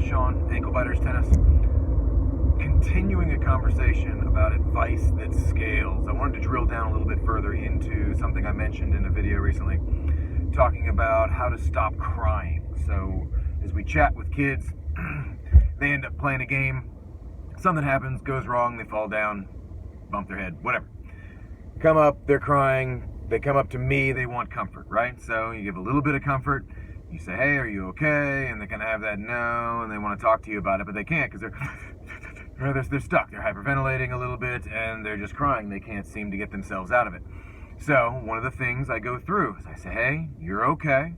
Sean, Ankle Biters Tennis. Continuing a conversation about advice that scales. I wanted to drill down a little bit further into something I mentioned in a video recently, talking about how to stop crying. So as we chat with kids, they end up playing a game, something happens, goes wrong, they fall down, bump their head, whatever. Come up, they're crying, they come up to me, they want comfort, right? So you give a little bit of comfort, you say, hey, are you okay? And they kind of have that no, and they want to talk to you about it, but they can't because they're stuck. They're hyperventilating a little bit, and they're just crying. They can't seem to get themselves out of it. So one of the things I go through is I say, hey, you're okay,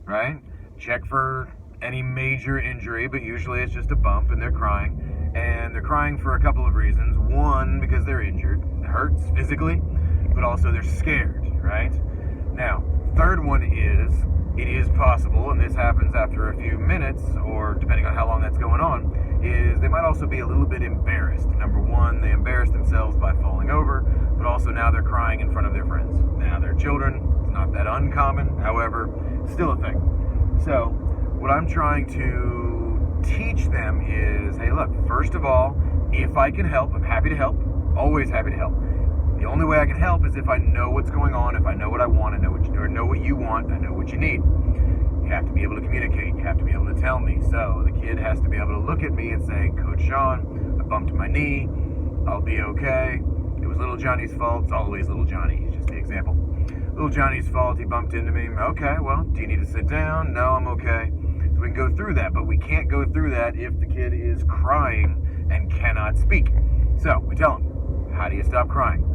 right? Check for any major injury, but usually it's just a bump, and they're crying. And they're crying for a couple of reasons. One, because they're injured. It hurts physically, but also they're scared, right? Now, third one is, it is possible, and this happens after a few minutes, or depending on how long that's going on, is they might also be a little bit embarrassed. Number one, they embarrass themselves by falling over, but also now they're crying in front of their friends. Now they're children, it's not that uncommon, however, still a thing. So, what I'm trying to teach them is, hey look, first of all, if I can help, I'm happy to help, always happy to help. The only way I can help is if I know what's going on, if I know what I want, I know what you want, I know what you need. You have to be able to communicate, you have to be able to tell me. So the kid has to be able to look at me and say, Coach Sean, I bumped my knee, I'll be okay. It was little Johnny's fault. It's always little Johnny, he's just the example. Little Johnny's fault, he bumped into me. Okay, well, do you need to sit down? No, I'm okay. So we can go through that, but we can't go through that if the kid is crying and cannot speak. So we tell him, how do you stop crying?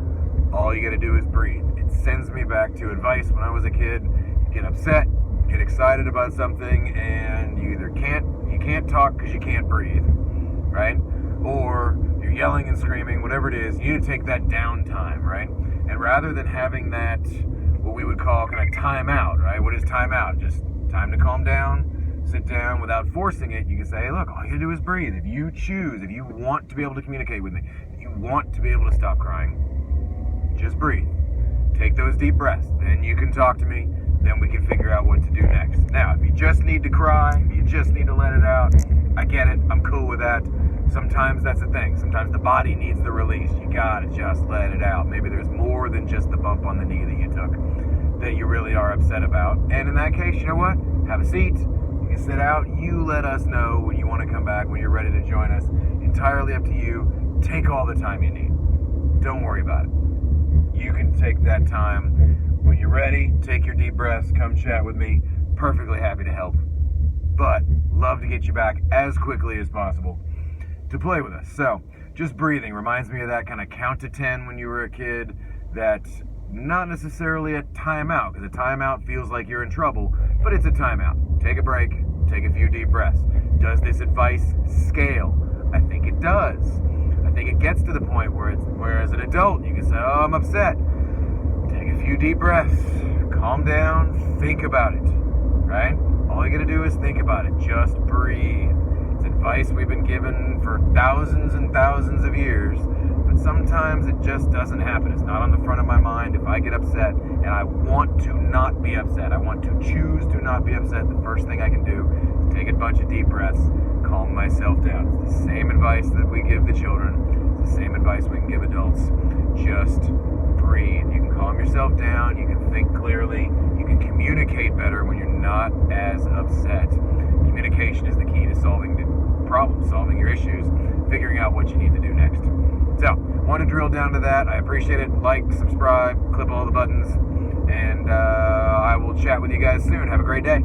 All you gotta do is breathe. It sends me back to advice when I was a kid. You get upset, get excited about something, and you either can't talk because you can't breathe, right? Or you're yelling and screaming, whatever it is, you need to take that downtime, right? And rather than having that, what we would call kind of timeout, right? What is timeout? Just time to calm down, sit down without forcing it. You can say, hey, look, all you gotta do is breathe. If you choose, if you want to be able to communicate with me, if you want to be able to stop crying, just breathe. Take those deep breaths. Then you can talk to me. Then we can figure out what to do next. Now, if you just need to cry, if you just need to let it out, I get it. I'm cool with that. Sometimes that's the thing. Sometimes the body needs the release. You gotta just let it out. Maybe there's more than just the bump on the knee that you took that you really are upset about. And in that case, you know what? Have a seat. You can sit out. You let us know when you want to come back, when you're ready to join us. Entirely up to you. Take all the time you need. Don't worry about it. You can take that time. When you're ready, take your deep breaths, come chat with me. Perfectly happy to help. But love to get you back as quickly as possible to play with us. So just breathing reminds me of that kind of count to 10 when you were a kid. That's not necessarily a timeout, because a timeout feels like you're in trouble, but it's a timeout. Take a break, take a few deep breaths. Does this advice scale? I think it does. I think it gets to the point where as an adult you can say, oh, I'm upset. Take a few deep breaths, calm down, think about it, right? All you gotta do is think about it, just breathe. It's advice we've been given for thousands and thousands of years, but sometimes it just doesn't happen. It's not on the front of my mind. If I get upset and I want to not be upset, I want to choose to not be upset, the first thing I can do is take a bunch of deep breaths, calm myself down. It's the same advice that we give the children. It's the same advice we can give adults. Just breathe. You can calm yourself down. You can think clearly. You can communicate better when you're not as upset. Communication is the key to solving the problem, solving your issues, figuring out what you need to do next. So, want to drill down to that. I appreciate it. Like, subscribe, clip all the buttons, and I will chat with you guys soon. Have a great day.